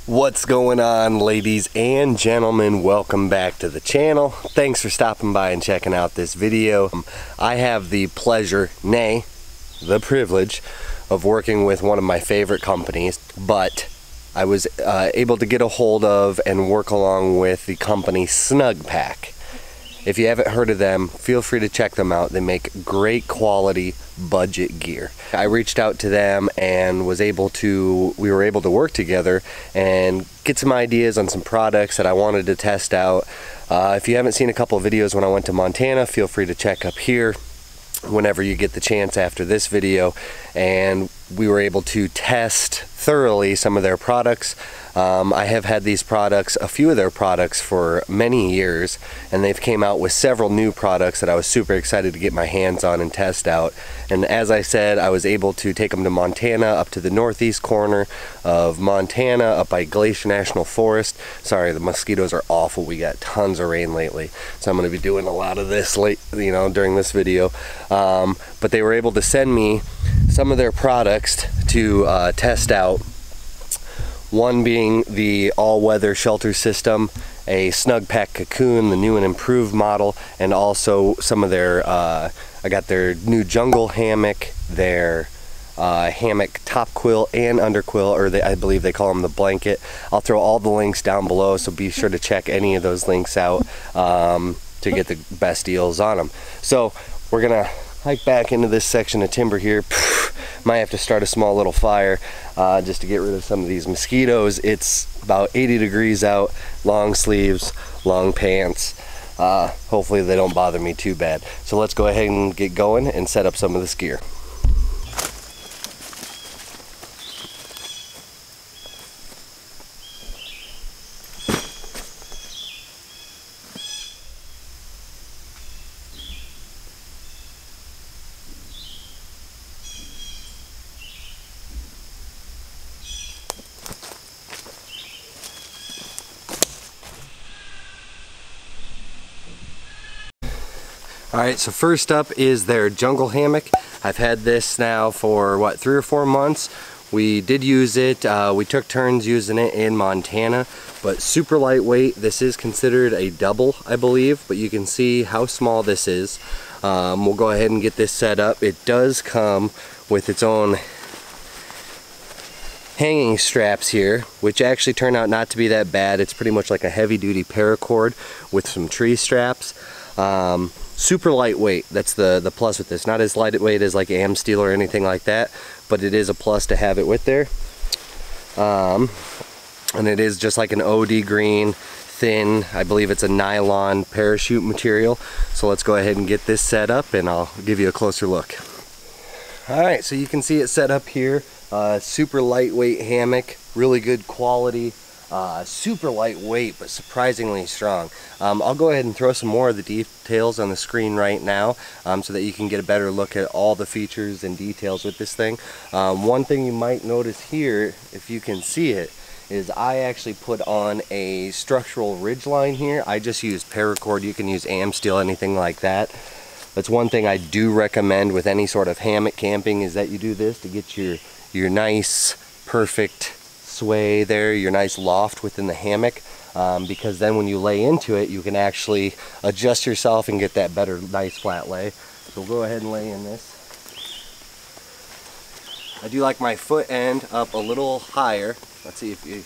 What's going on, ladies and gentlemen? Welcome back to the channel. Thanks for stopping by and checking out this video. I have the pleasure, nay, the privilege of working with one of my favorite companies, but I was able to get a hold of and work along with the company Snugpak. If you haven't heard of them, feel free to check them out. They make great quality budget gear. I reached out to them and we were able to work together and get some ideas on some products that I wanted to test out. If you haven't seen a couple of videos when I went to Montana, feel free to check up here whenever you get the chance after this video. And we were able to test thoroughly some of their products. I have had these products, a few of their products, for many years, and they've came out with several new products that I was super excited to get my hands on and test out. And as I said, I was able to take them to Montana, up to the northeast corner of Montana, up by Glacier National Forest. Sorry, the mosquitoes are awful. We got tons of rain lately, so I'm going to be doing a lot of this during this video. But they were able to send me some of their products to test out. One being the all-weather shelter system, a Snugpak Cocoon, the new and improved model, and also some of their, I got their new jungle hammock, their hammock top quill and under quill, or I believe they call them the blanket. I'll throw all the links down below, so be sure to check any of those links out to get the best deals on them. So we're gonna hike back into this section of timber here. Might have to start a small little fire just to get rid of some of these mosquitoes. It's about 80 degrees out, long sleeves, long pants. Hopefully they don't bother me too bad. So let's go ahead and get going and set up some of this gear. Alright, so first up is their jungle hammock. I've had this now for, what, 3 or 4 months. We did use it, we took turns using it in Montana, but super lightweight. This is considered a double, I believe, but you can see how small this is. We'll go ahead and get this set up. It does come with its own hanging straps here, which actually turn out not to be that bad. It's pretty much like a heavy-duty paracord with some tree straps. Super lightweight, that's the plus with this. Not as lightweight as like Amsteel or anything like that, but it is a plus to have it with there. And it is just like an OD green, thin, I believe it's a nylon parachute material. So let's go ahead and get this set up and I'll give you a closer look. Alright, so you can see it set up here. Super lightweight hammock, really good quality. Super lightweight but surprisingly strong. I'll go ahead and throw some more of the details on the screen right now so that you can get a better look at all the features and details with this thing. One thing you might notice here, if you can see it, is I actually put on a structural ridge line here. I just used paracord. You can use Amsteel, anything like that. That's one thing I do recommend with any sort of hammock camping, is that you do this to get your nice, perfect sway there, your nice loft within the hammock, because then when you lay into it, you can actually adjust yourself and get that better, nice flat lay. So we'll go ahead and lay in this. I do like my foot end up a little higher. Let's see if you,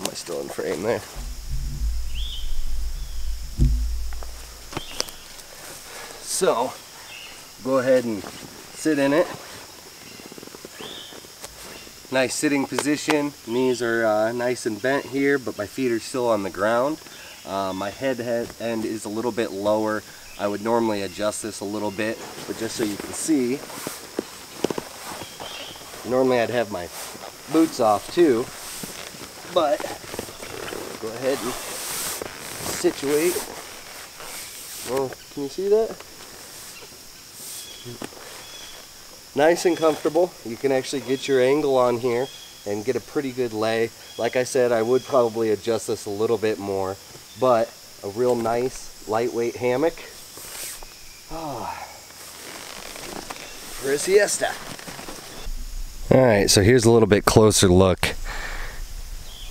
am I still in frame there? So go ahead and sit in it. Nice sitting position. Knees are nice and bent here, but my feet are still on the ground. My head end is a little bit lower. I would normally adjust this a little bit, but just so you can see, normally I'd have my boots off too, but go ahead and situate. Well, can you see that? Nice and comfortable. You can actually get your angle on here and get a pretty good lay. Like I said, I would probably adjust this a little bit more, but a real nice lightweight hammock. For a siesta. Alright, so here's a little bit closer look.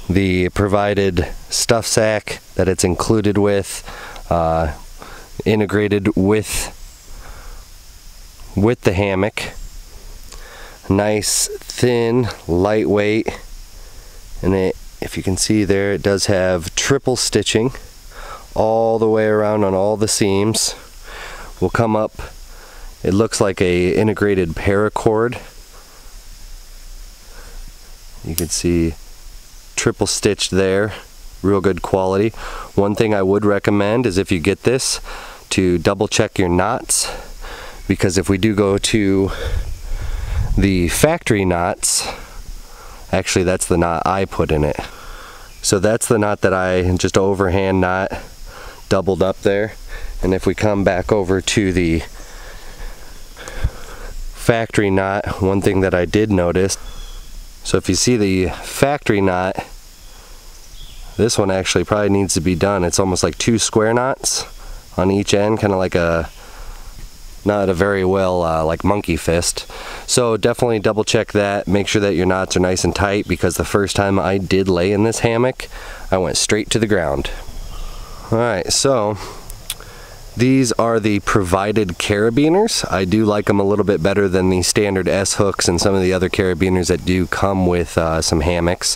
the provided stuff sack that it's included with, integrated with the hammock. Nice, thin, lightweight, and if you can see there, it does have triple stitching all the way around on all the seams. Will come up, it looks like a integrated paracord. You can see triple stitched there, real good quality. One thing I would recommend is, if you get this, to double check your knots, because if we do go to the factory knots, actually that's the knot I put in it. So that's the knot that I just overhand knot, doubled up there. And if we come back over to the factory knot, one thing that I did notice, so if you see the factory knot, this one actually probably needs to be done. It's almost like 2 square knots on each end, kind of like a, not a very well like monkey fist. So definitely double check that, make sure that your knots are nice and tight, because the first time I did lay in this hammock, I went straight to the ground. Alright, so these are the provided carabiners. I do like them a little bit better than the standard S hooks and some of the other carabiners that do come with some hammocks.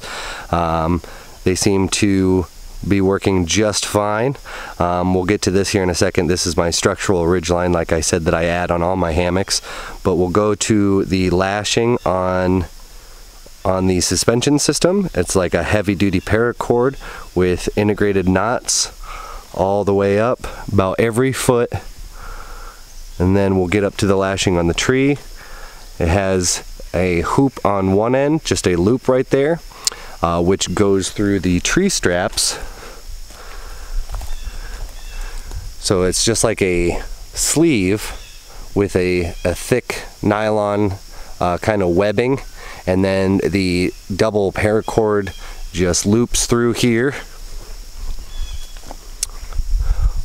They seem to be working just fine. We'll get to this here in a second. This is my structural ridgeline, like I said, that I add on all my hammocks. But we'll go to the lashing on the suspension system. It's like a heavy duty paracord with integrated knots all the way up, about every foot. And then we'll get up to the lashing on the tree. It has a hoop on one end, just a loop right there, which goes through the tree straps. So it's just like a sleeve with a thick nylon kind of webbing, and then the double paracord just loops through here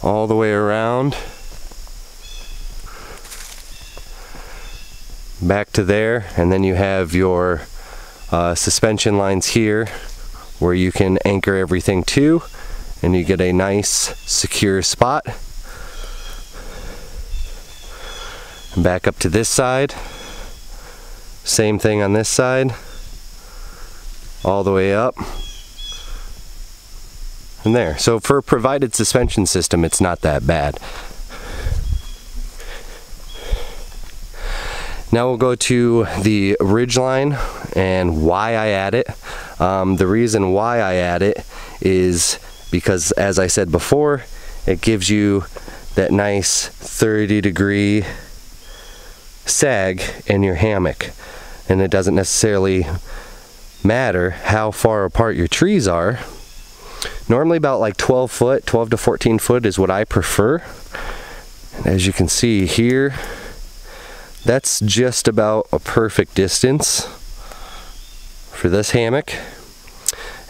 all the way around back to there, and then you have your suspension lines here where you can anchor everything to, and you get a nice secure spot. And back up to this side, same thing on this side, all the way up and there. So for a provided suspension system, it's not that bad. Now we'll go to the ridgeline and why I add it. The reason why I add it is because, as I said before, it gives you that nice 30-degree sag in your hammock, and it doesn't necessarily matter how far apart your trees are. Normally about like 12 to 14 foot is what I prefer. And as you can see here, that's just about a perfect distance for this hammock.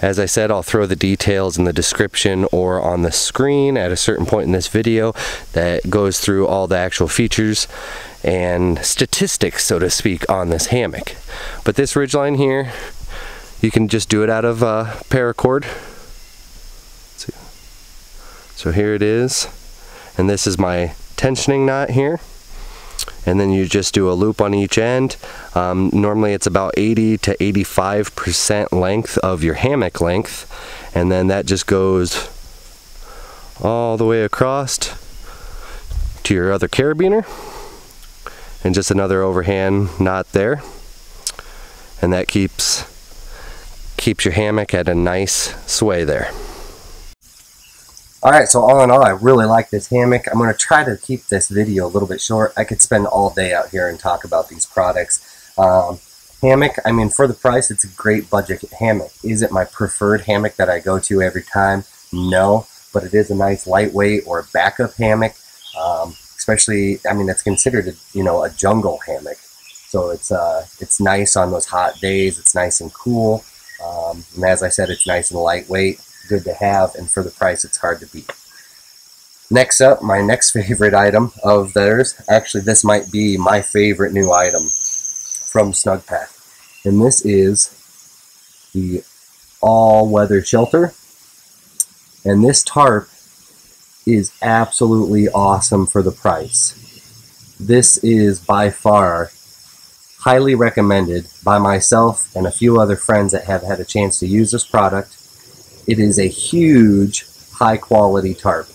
As I said, I'll throw the details in the description or on the screen at a certain point in this video that goes through all the actual features and statistics, so to speak, on this hammock. But this ridgeline here, you can just do it out of paracord. So here it is, and this is my tensioning knot here, and then you just do a loop on each end. Normally it's about 80 to 85% length of your hammock length, and then that just goes all the way across to your other carabiner, and just another overhand knot there, and that keeps your hammock at a nice sway there. Alright, so all in all, I really like this hammock. I'm going to try to keep this video a little bit short. I could spend all day out here and talk about these products. Hammock, I mean, for the price, it's a great budget hammock. Is it my preferred hammock that I go to every time? No, but it is a nice lightweight or backup hammock. Especially, I mean, it's considered a jungle hammock. So it's nice on those hot days. It's nice and cool. And as I said, it's nice and lightweight. Good to have, and for the price, it's hard to beat. Next up, my next favorite item of theirs, actually this might be my favorite new item from Snugpak, and this is the all-weather shelter. And this tarp is absolutely awesome for the price. This is by far highly recommended by myself and a few other friends that have had a chance to use this product. It is a huge, high-quality tarp.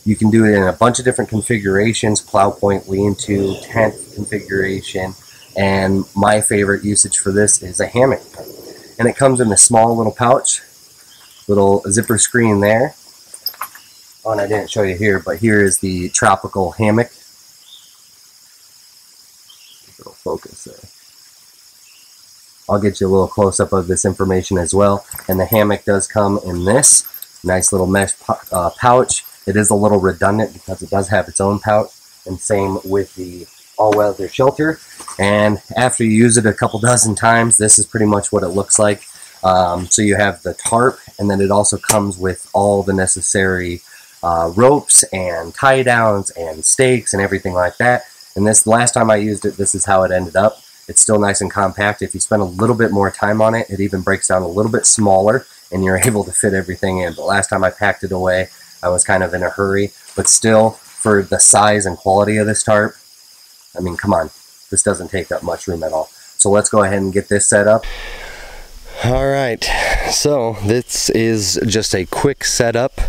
You can do it in a bunch of different configurations: plow point, lean-to, tent configuration, and my favorite usage for this is a hammock. And it comes in a small little pouch, little zipper screen there. Oh, and I didn't show you here, but here is the tropical hammock. Little focus there. I'll get you a little close-up of this information as well. And the hammock does come in this nice little mesh pouch. It is a little redundant because it does have its own pouch, and same with the all-weather shelter. And after you use it a couple dozen times, this is pretty much what it looks like. So you have the tarp, and then it also comes with all the necessary ropes and tie downs and stakes and everything like that. And this, last time I used it, this is how it ended up. It's still nice and compact. If you spend a little bit more time on it, it even breaks down a little bit smaller, and you're able to fit everything in. But last time I packed it away, I was kind of in a hurry. But still, for the size and quality of this tarp, I mean, come on. This doesn't take up much room at all. So let's go ahead and get this set up. All right, so this is just a quick setup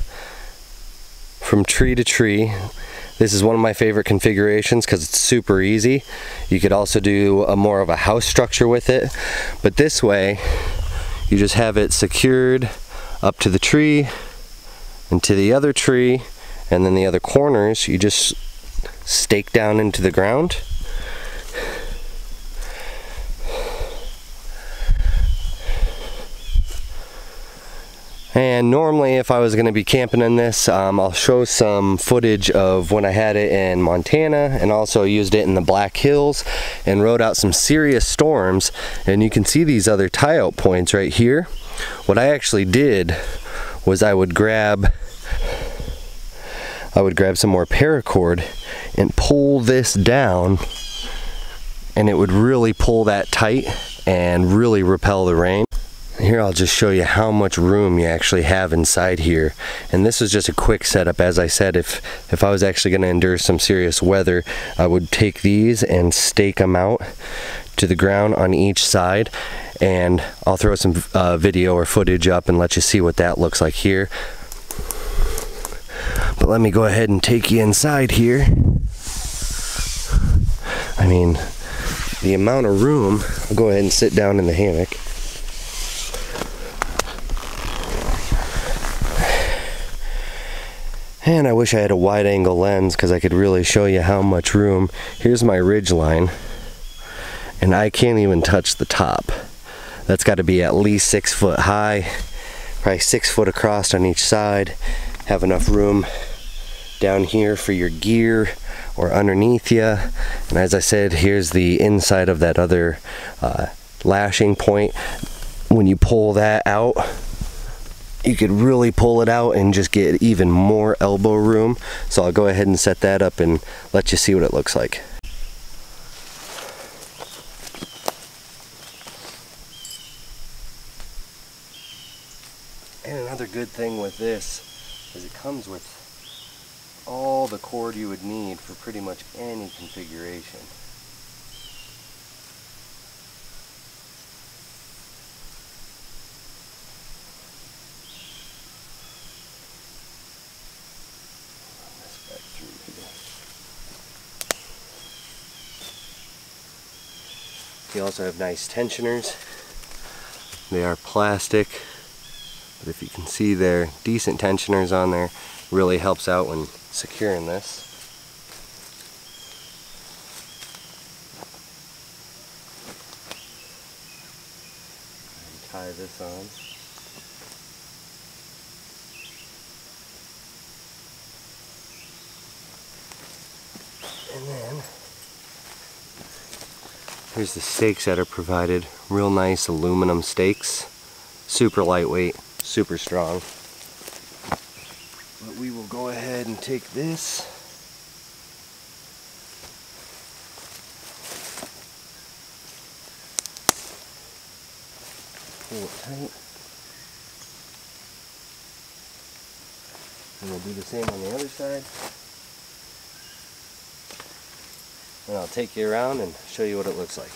from tree to tree. This is one of my favorite configurations because it's super easy. You could also do more of a house structure with it, but this way you just have it secured up to the tree and to the other tree, and then the other corners you just stake down into the ground. And normally if I was going to be camping in this, I'll show some footage of when I had it in Montana, and also used it in the Black Hills and rode out some serious storms. And you can see these other tie out points right here. What I actually did was I would grab some more paracord and pull this down, and it would really pull that tight and really repel the rain. Here I'll just show you how much room you actually have inside here. And this is just a quick setup. As I said, if I was actually going to endure some serious weather, I would take these and stake them out to the ground on each side. And I'll throw some video or footage up and let you see what that looks like here. But let me go ahead and take you inside here. I mean, the amount of room. I'll go ahead and sit down in the hammock. And I wish I had a wide angle lens because I could really show you how much room. Here's my ridge line, and I can't even touch the top. That's got to be at least 6 foot high, probably 6 foot across on each side. Have enough room down here for your gear or underneath you. And as I said, here's the inside of that other lashing point. When you pull that out, you could really pull it out and just get even more elbow room. So I'll go ahead and set that up and let you see what it looks like. And another good thing with this is it comes with all the cord you would need for pretty much any configuration. You also have nice tensioners. They are plastic, but if you can see there, decent tensioners on there. Really helps out when securing this. And tie this on. And then here's the stakes that are provided. Real nice aluminum stakes. Super lightweight, super strong. But we will go ahead and take this. Pull it tight. And we'll do the same on the other side. And I'll take you around and show you what it looks like.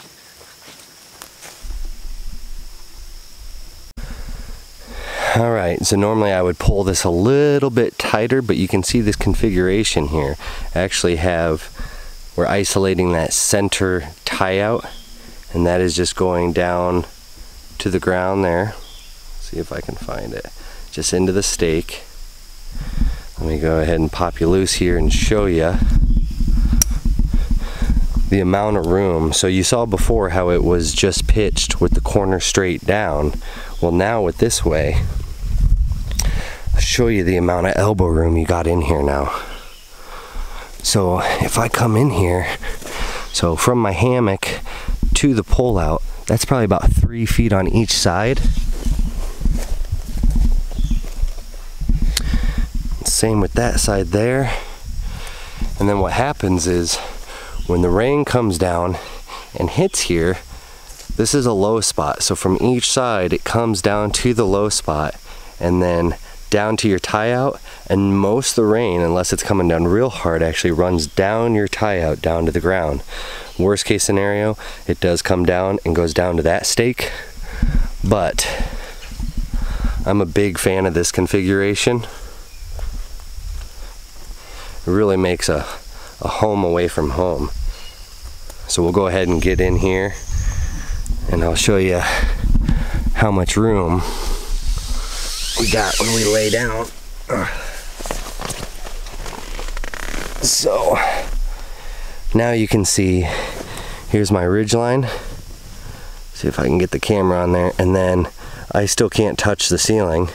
Alright, so normally I would pull this a little bit tighter, but you can see this configuration here. I actually we're isolating that center tie out, and that is just going down to the ground there. See if I can find it. Just into the stake. Let me go ahead and pop you loose here and show you the amount of room. So you saw before how it was just pitched with the corner straight down. Well, now with this way, I'll show you the amount of elbow room you got in here now. So if I come in here, so from my hammock to the pull-out, that's probably about 3 feet on each side. Same with that side there. And then what happens is when the rain comes down and hits here, this is a low spot. So from each side it comes down to the low spot and then down to your tie out, and most of the rain, unless it's coming down real hard, actually runs down your tie out down to the ground. Worst case scenario, it does come down and goes down to that stake, but I'm a big fan of this configuration. It really makes a home away from home. So we'll go ahead and get in here and I'll show you how much room we got when we lay down. So now you can see, here's my ridge line. See if I can get the camera on there, and then I still can't touch the ceiling.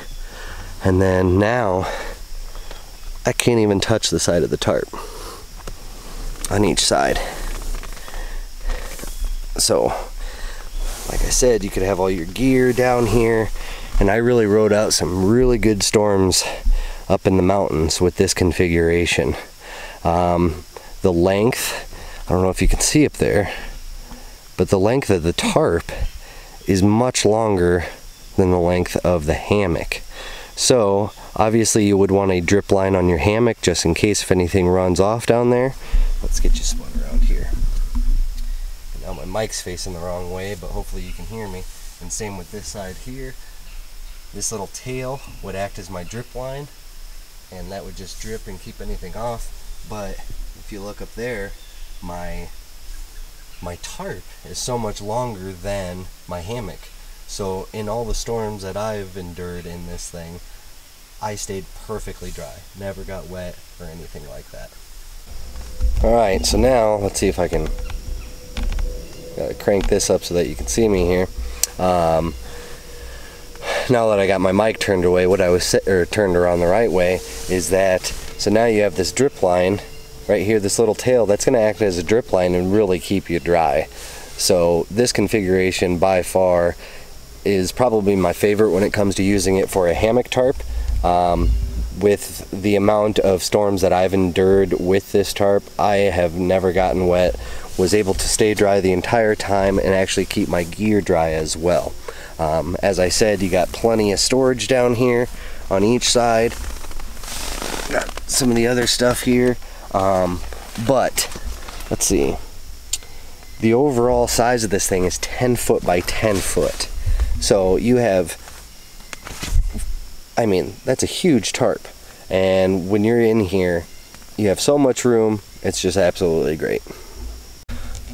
And then now I can't even touch the side of the tarp on each side. So, like I said, you could have all your gear down here, and I really rode out some really good storms up in the mountains with this configuration. The length, I don't know if you can see up there, but the length of the tarp is much longer than the length of the hammock. So obviously you would want a drip line on your hammock just in case if anything runs off down there. Let's get you spun around here. And now my mic's facing the wrong way, but hopefully you can hear me. And same with this side here. This little tail would act as my drip line, and that would just drip and keep anything off. But if you look up there, my tarp is so much longer than my hammock. So in all the storms that I've endured in this thing, I stayed perfectly dry. Never got wet or anything like that. Alright, so now let's see if I can crank this up so that you can see me here. Now that I got my mic turned away, what I was turned around the right way is that, so now you have this drip line right here, this little tail, that's going to act as a drip line and really keep you dry. So this configuration by far is probably my favorite when it comes to using it for a hammock tarp. With the amount of storms that I've endured with this tarp, I have never gotten wet, was able to stay dry the entire time and actually keep my gear dry as well. As I said, you got plenty of storage down here on each side. Got some of the other stuff here, but let's see. The overall size of this thing is 10 foot by 10 foot. So you have, I mean, that's a huge tarp. And when you're in here, you have so much room, it's just absolutely great.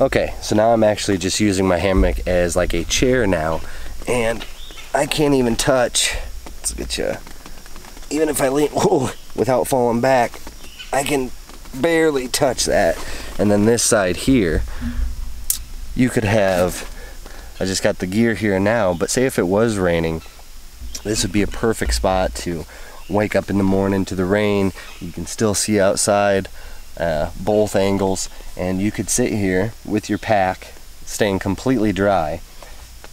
Okay, so now I'm actually just using my hammock as like a chair now, and I can't even touch, let's get you, even if I lean, whoa, without falling back, I can barely touch that. And then this side here, you could have, I just got the gear here now, but say if it was raining, this would be a perfect spot to wake up in the morning to the rain. You can still see outside, both angles, and you could sit here with your pack, staying completely dry,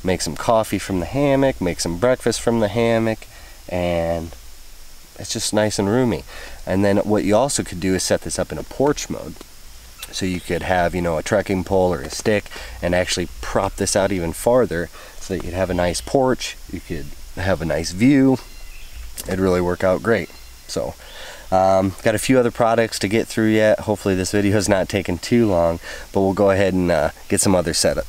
make some coffee from the hammock, make some breakfast from the hammock, and it's just nice and roomy. And then what you also could do is set this up in a porch mode. So you could have, you know, a trekking pole or a stick and actually prop this out even farther so that you'd have a nice porch, you could have a nice view. It'd really work out great. So got a few other products to get through yet. Hopefully this video is not taking too long, but we'll go ahead and get some other setup.